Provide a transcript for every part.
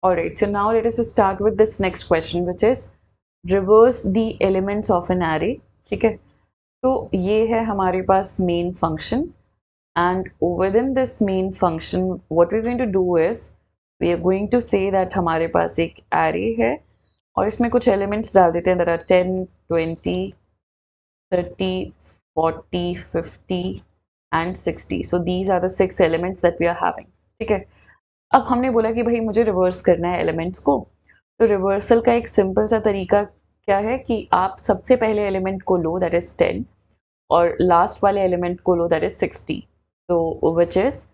Alright, so now let us start with this next question, which is reverse the elements of an array. ठीक है, तो ये है हमारे पास main function, and within this main function what we're going to do is we are going to say that हमारे पास एक array है और इसमें कुछ elements डाल देते हैं. There are 10, 20, 30, 40, 50 and 60. So these are the 6 elements that we are having. ठीक है, अब हमने बोला कि भाई मुझे रिवर्स करना है एलिमेंट्स को. तो रिवर्सल का एक सिंपल सा तरीका क्या है कि आप सबसे पहले एलिमेंट को लो, दैट इज 10, और लास्ट वाले एलिमेंट को लो, दैट इज 60. तो विच इज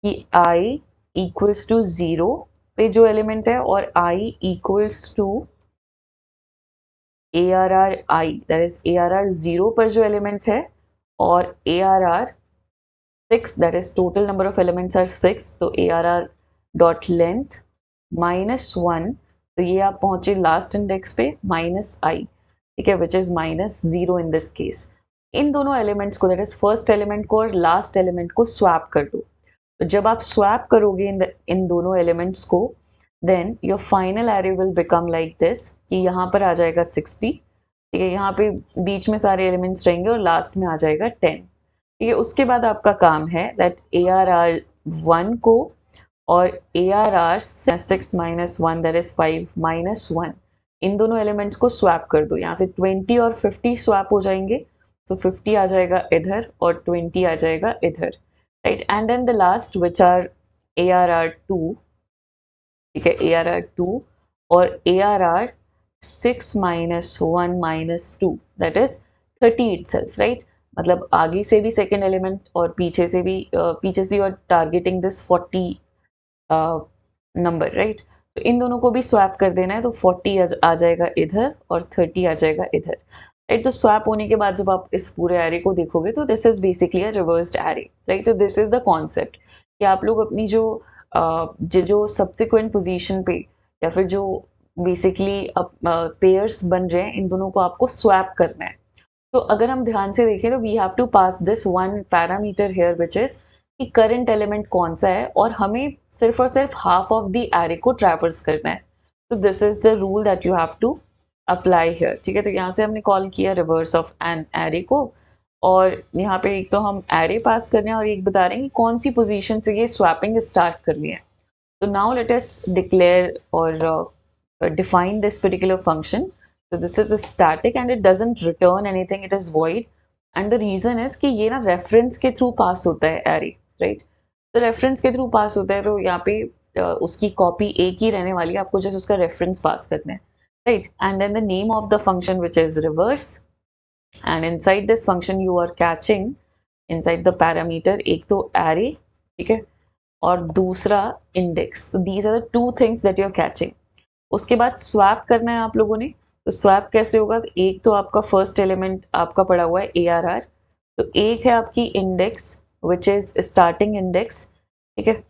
कि i इक्वल्स टू 0 पे जो एलिमेंट है और i equals to ARR i, that is ARR 0 पर जो एलिमेंट है, और ARR 6, that is total number of elements are 6. तो ARR डॉट लेंथ -1, तो ये आप पहुंचे लास्ट इंडेक्स पे -i. ठीक है, which is -0 in this case. इन दोनों एलिमेंट्स को, दैट इज फर्स्ट एलिमेंट को और लास्ट एलिमेंट को स्वैप कर दो. तो जब आप स्वैप करोगे इन दोनों एलिमेंट्स को, then your final array will become like this, कि यहाँ पर आ जाएगा 60. ठीक है, यहाँ पे बीच में सारे एलिमेंट्स रहेंगे और लास्ट में आ जाएगा 10. ठीक है, उसके बाद आपका काम है दैट ARR 1 को और ARR 6 minus 1, that is 5 minus 1, इन दोनों एलिमेंट्स को स्वैप कर दो. यहाँ से 20 और 50 स्वैप हो जाएंगे. तो 50 आ जाएगा इधर और 20 आ जाएगा इधर, right. And then the last which are ARR 2. ठीक है, ARR 2 और ARR 6 minus 1 minus 2, that is 30 itself, right. मतलब आगे से भी सेकेंड एलिमेंट और पीछे से भी, पीछे से you are targeting this 40 number, right. तो इन दोनों को भी स्वैप कर देना है. तो 40 आ जाएगा इधर और 30 आ जाएगा इधर, राइट. तो स्वैप होने के बाद जब आप इस पूरे एरे को देखोगे तो this is basically a reversed array, right. तो दिस इज द कॉन्सेप्ट कि आप लोग अपनी जो सब्सिक्वेंट पोजीशन पे या फिर जो बेसिकली पेयर्स बन रहे हैं, इन दोनों को आपको स्वैप करना है. तो अगर हम ध्यान से देखें तो we have to pass this one parameter here which is कि करंट एलिमेंट कौन सा है और हमें सिर्फ और सिर्फ हाफ ऑफ द एरे को ट्रैवर्स करना है. तो this is the rule that you have to apply here. ठीक है, तो यहाँ से हमने कॉल किया रिवर्स ऑफ एन एरे को, और यहाँ पे एक तो हम एरे पास कर रहे हैं और एक बता रहे हैं कि कौन सी पोजीशन से ये स्वैपिंग स्टार्ट करनी है. तो नाउ लेट अस डिक्लेयर और define this particular function. So this is a static and it doesn't return anything, it is void. And the reason is कि ये ना reference के through pass होता है array, right? तो reference के through pass होता है, तो यहाँ पे उसकी copy एक ही रहने वाली है, आपको just उसका reference pass करना है, right? And then the name of the function which is reverse, and inside this function you are catching inside the parameter एक तो array, ठीक है, और दूसरा index. So these are the two things that you are catching. उसके बाद swap करना है आप लोगों ने. तो स्वैप कैसे होगा, तो एक तो आपका फर्स्ट एलिमेंट आपका पड़ा हुआ है ARR, तो एक है आपकी index which is starting index. ठीक है,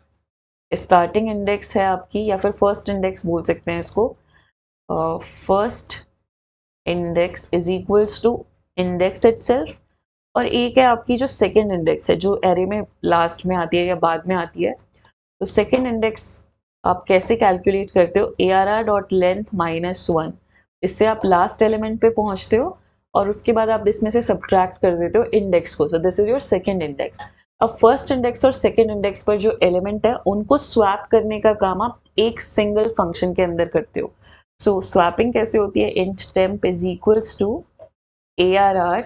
स्टार्टिंग इंडेक्स है आपकी, या फिर फर्स्ट इंडेक्स बोल सकते हैं इसको. First index is equals to index itself, और एक है आपकी जो सेकेंड इंडेक्स है, जो एरे में लास्ट में आती है या बाद में आती है. तो सेकेंड इंडेक्स आप कैसे कैलकुलेट करते हो, ARR डॉट लेंथ -1, इससे आप लास्ट एलिमेंट पे पहुंचते हो और उसके बाद आप इसमें से सब्ट्रैक्ट कर देते हो इंडेक्स को. So this is your second index. अब फर्स्ट इंडेक्स और सेकेंड इंडेक्स पर जो एलिमेंट है उनको स्वैप करने का काम आप एक सिंगल फंक्शन के अंदर करते हो. सो स्वैपिंग कैसे होती है, int temp is equals to ARR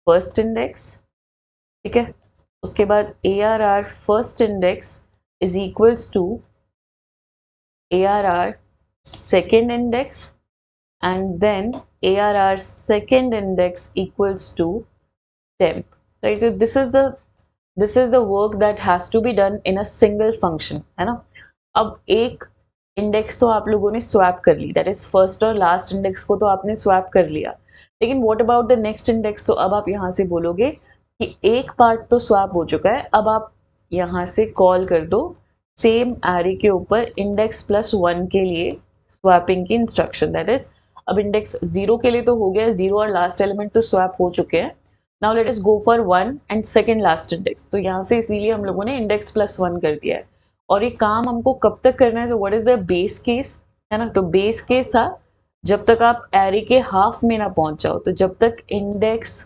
first index. ठीक है, उसके बाद ARR first index is equals to ARR second index, and then ARR second index equals to temp, right? So this is the work that has to be done in a single function, है ना. अब एक index तो आप लोगों ने swap कर ली, that is first और लास्ट इंडेक्स को तो आपने स्वैप कर लिया, लेकिन what about the next index. तो अब आप यहाँ से बोलोगे कि एक पार्ट तो स्वैप हो चुका है, अब आप यहाँ से कॉल कर दो सेम एरे के ऊपर इंडेक्स +1 के लिए स्वैपिंग की इंस्ट्रक्शन. दैट इज अब इंडेक्स 0 के लिए तो हो गया, 0 और लास्ट एलिमेंट तो स्वैप हो चुके हैं. Now let us go for 1 and second last index. तो यहाँ से इसीलिए हम लोगों ने इंडेक्स +1 कर दिया है. और ये काम हमको कब तक करना है, तो what is the base case, है ना। तो बेस केस था जब तक आप एरे के हाफ में ना पहुंच जाओ, तो जब तक इंडेक्स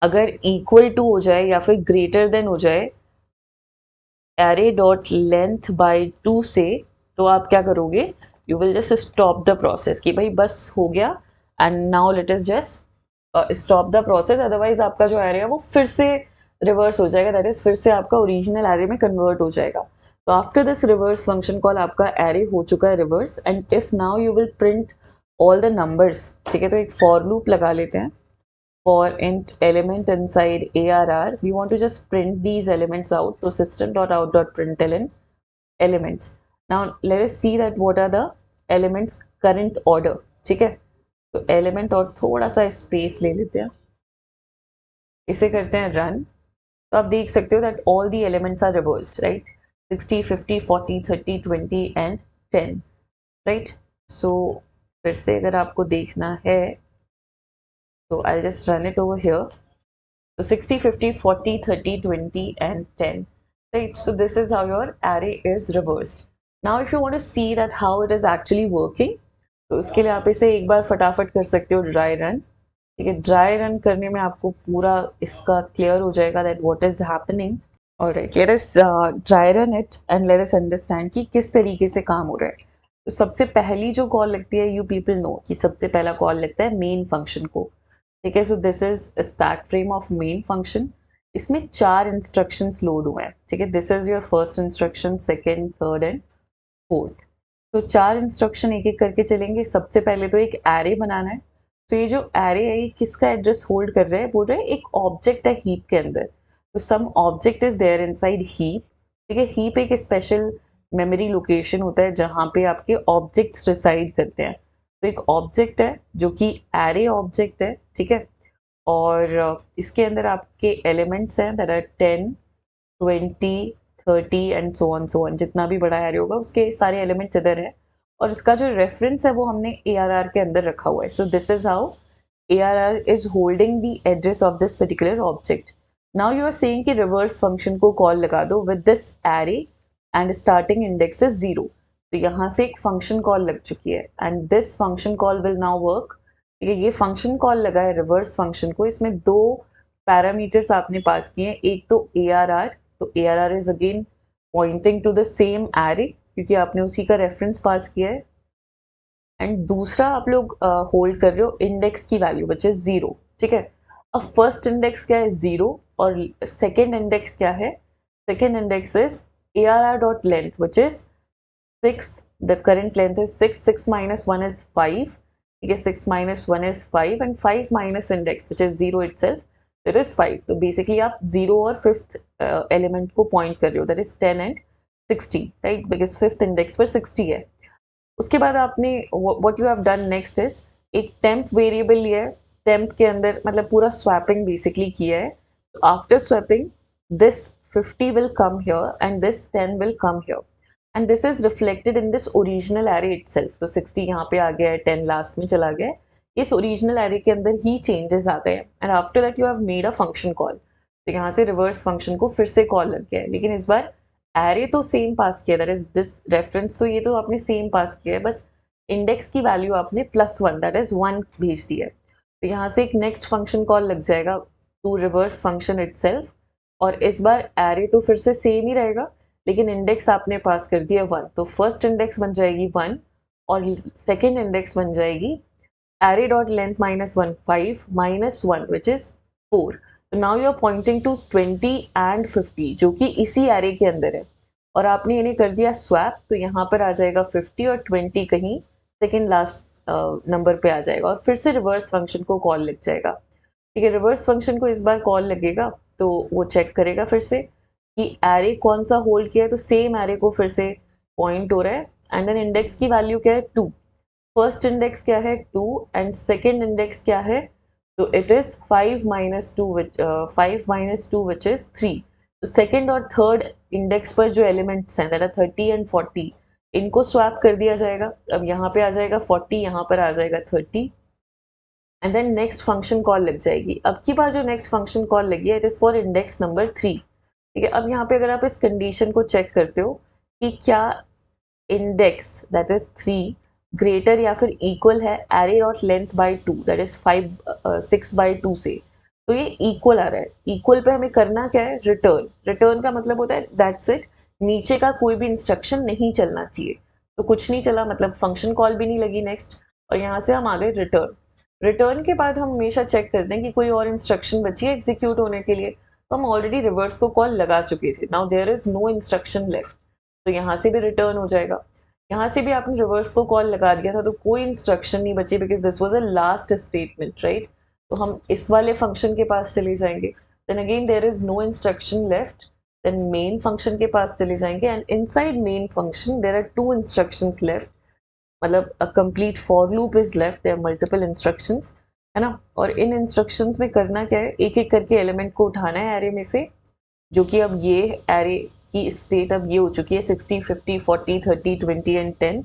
अगर इक्वल टू हो जाए या फिर ग्रेटर देन हो जाए एरे डॉट लेंथ बाय 2 से, तो आप क्या करोगे, you will just stop the process कि भाई बस हो गया, and now let us just stop the process, otherwise आपका जो एरे है वो फिर से रिवर्स हो जाएगा, दैट इज फिर से आपका ओरिजिनल एरे में कन्वर्ट हो जाएगा। तो after this reverse function call आपका एरे हो चुका है reverse, and if now you will print all the numbers, ठीक है। तो एक फॉर लूप लगा लेते हैं, for int element inside ARR, we want to just print these elements out. So system.out.println elements. Now let us see that what are the elements current order. ठीक है, तो element और थोड़ा सा space ले लेते हैं, इसे करते हैं run। तो आप देख सकते हो that all the elements are reversed, right? 60, 50, 40, 30, 20 and 10, right? So फिर से अगर आपको देखना है तो I'll just run it over here. So 60, 50, 40, 30, 20 and 10, right? So this is how your array is reversed. Now if you want to see that how it is actually working, तो उसके लिए आप इसे एक बार फटाफट कर सकते हो ड्राई रन, ठीक है। ड्राई रन करने में आपको पूरा इसका क्लियर हो जाएगा that what is happening. Alright, let us dry run it and let us understand कि किस तरीके से काम हो रहा है। तो सबसे पहली जो कॉल लगती है, यू पीपल नो कि सबसे पहला कॉल लगता है मेन फंक्शन को, ठीक है। So this is stack frame of main function. इसमें 4 इंस्ट्रक्शंस लोड हुए हैं, ठीक है। This is your first instruction, second, third and fourth. तो 4 इंस्ट्रक्शन एक एक करके चलेंगे। सबसे पहले तो एक एरे बनाना है। तो ये जो एरे है ये किसका एड्रेस होल्ड कर रहा है, बोल रहे हैं एक ऑब्जेक्ट है हीप के अंदर। तो some object is there inside heap, ठीक है। हीप एक स्पेशल मेमोरी लोकेशन होता है जहाँ पे आपके ऑब्जेक्ट्स रिसाइड करते हैं। तो एक ऑब्जेक्ट है जो कि एरे ऑब्जेक्ट है, ठीक है। और इसके अंदर आपके एलिमेंट्स हैं that are 10, 20, 30 and so on, जितना भी बड़ा एरे होगा उसके सारे एलिमेंट्स इधर है। और इसका जो रेफरेंस है वो हमने ARR के अंदर रखा हुआ है। So this is how ARR is holding the address of this particular object. Now you are saying कि reverse function को call लगा दो with this array and starting index is 0. तो यहाँ से एक function call लग चुकी है and this function call will now work. ये function call लगा है reverse function को, इसमें 2 parameters आपने पास किए हैं, एक तो ARR, तो ARR is again pointing to the same array क्योंकि आपने उसी का reference पास किया है। एंड दूसरा आप लोग होल्ड कर रहे हो इंडेक्स की वैल्यू विच इज 0, ठीक है। अब फर्स्ट इंडेक्स क्या है, 0, और सेकेंड इंडेक्स क्या है, second index is ARR.length which is 6, the current length is 6, 6 minus 1 is 5, ठीक है। 6 minus 1 is 5 and 5 minus index which is 0 itself it is 5। तो बेसिकली आप 0 और फिफ्थ एलिमेंट को पॉइंट कर रहे हो, that is 10 and 60, right, because fifth index पर 60 है। उसके बाद आपने what you have done next is एक टेम्प वेरिएबल लिया है, टेम्प के अंदर मतलब पूरा स्वैपिंग बेसिकली किया है। After swapping this 50 will come here and this 10 will come here and this is reflected in this original array itself। तो 60 यहाँ पे आ गया है, 10 लास्ट में चला गया है, इस ओरिजिनल array के अंदर ही चेंजेस आ गए and after that you have made a function call. तो यहाँ से रिवर्स फंक्शन को फिर से कॉल लग गया है, लेकिन इस बार एरे तो सेम पास किया, दैट इज दिस रेफरेंस, तो ये तो आपने सेम पास किया है, बस इंडेक्स की वैल्यू आपने +1 दैट इज 1 भेज दी है। तो यहाँ से एक नेक्स्ट फंक्शन कॉल लग जाएगा टू रिवर्स फंक्शन इटसेल्फ, और इस बार एरे तो फिर से सेम ही रहेगा लेकिन इंडेक्स आपने पास कर दिया 1, तो फर्स्ट इंडेक्स बन जाएगी 1 और सेकेंड इंडेक्स बन जाएगी array dot length -1 5 -1 which is 4। तो now you are pointing to 20 and 50 जो कि इसी एरे के अंदर है, और आपने इन्हें कर दिया स्वैप, तो यहाँ पर आ जाएगा 50 और 20 कहीं सेकेंड लास्ट नंबर पे आ जाएगा और फिर से रिवर्स फंक्शन को कॉल लग जाएगा, ठीक है। रिवर्स फंक्शन को इस बार कॉल लगेगा तो वो चेक करेगा फिर से कि एरे कौन सा होल्ड किया है, तो सेम एरे को फिर से पॉइंट हो रहा है एंड देन इंडेक्स की वैल्यू क्या है 2, फर्स्ट इंडेक्स क्या है 2 एंड सेकेंड इंडेक्स क्या है, तो it is 5 minus 2 which is 3। तो सेकेंड और थर्ड इंडेक्स पर जो एलिमेंट्स हैं दैट आर 30 एंड 40 इनको स्वैप कर दिया जाएगा। अब यहाँ पे आ जाएगा 40, यहाँ पर आ जाएगा 30 and then next function call लग जाएगी। अब की बार जो नेक्स्ट फंक्शन कॉल लगी है it is for index number 3। ठीक है, अब यहाँ पे अगर आप इस कंडीशन को चेक करते हो कि क्या इंडेक्स दैट इज 3 ग्रेटर या फिर इक्वल है array dot length by 2 that is 6/2 से, तो ये इक्वल आ रहा है। इक्वल पे हमें करना क्या है, रिटर्न। रिटर्न का मतलब होता है दैट्स इट, नीचे का कोई भी इंस्ट्रक्शन नहीं चलना चाहिए। तो कुछ नहीं चला मतलब फंक्शन कॉल भी नहीं लगी नेक्स्ट, और यहाँ से हम आ गए रिटर्न। रिटर्न के बाद हम हमेशा चेक करते हैं कि कोई और इंस्ट्रक्शन बची है एग्जीक्यूट होने के लिए, तो हम ऑलरेडी रिवर्स को कॉल लगा चुके थे। Now there is no instruction left, तो यहाँ से भी रिटर्न हो जाएगा। यहाँ से भी आपने रिवर्स को कॉल लगा दिया था तो कोई इंस्ट्रक्शन नहीं बची because this was a last statement, right. तो हम इस वाले फंक्शन के पास चले जाएंगे, then again there is no instruction left, then main function के पास चले जाएंगे and inside main function there are 2 instructions left, मतलब a complete for loop is left, there multiple instructions, है ना। और इन इंस्ट्रक्शंस में करना क्या है, एक एक करके एलिमेंट को उठाना है एरे में से, जो कि अब ये एरे की स्टेट अब ये हो चुकी है 60 50 40 30 20 एंड 10,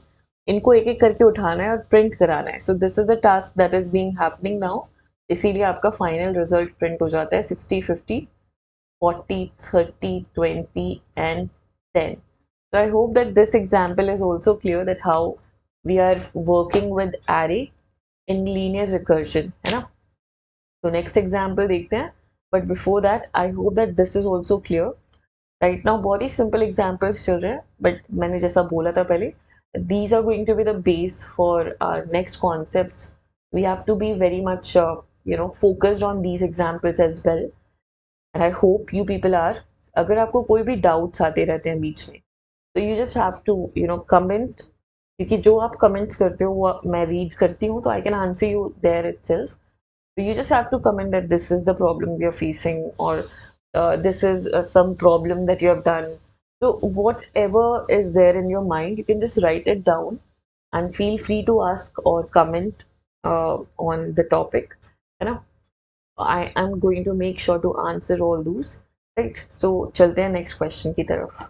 इनको एक एक करके उठाना है और प्रिंट कराना है। So this is the task that is being happening now, इसीलिए आपका फाइनल रिजल्ट प्रिंट हो जाता है 60 50 40 30 20 and 10. So I hope that this example is also clear that how we are working with array in linear recursion, है ना। तो next example देखते हैं, but before that I hope that this is also clear. Right now बहुत ही simple examples चल रहे हैं, but मैंने जैसा बोला था पहले, these are going to be the base for our next concepts. We have to be very much focused on these examples as well, and I hope you people are. अगर आपको कोई भी डाउट्स आते रहते हैं बीच में, तो you just have to comment, क्योंकि जो आप कमेंट्स करते हो वो मैं रीड करती हूँ, तो I can answer you there itself. So you just have to comment that this is the problem we are facing, or this is some problem that you have done. So whatever is there in your mind, you can just write it down and feel free to ask or comment on the topic. You know, I am going to make sure to answer all those. Right. So चलते हैं next question की तरफ.